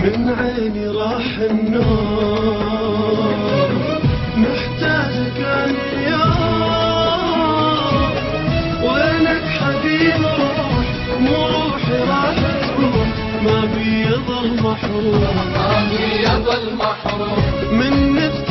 من عيني راح النور، محتاجك اليوم، وينك حبيب روح، مو روحي راح تروح، ما بيضل محروم، ما بيضل محروم منك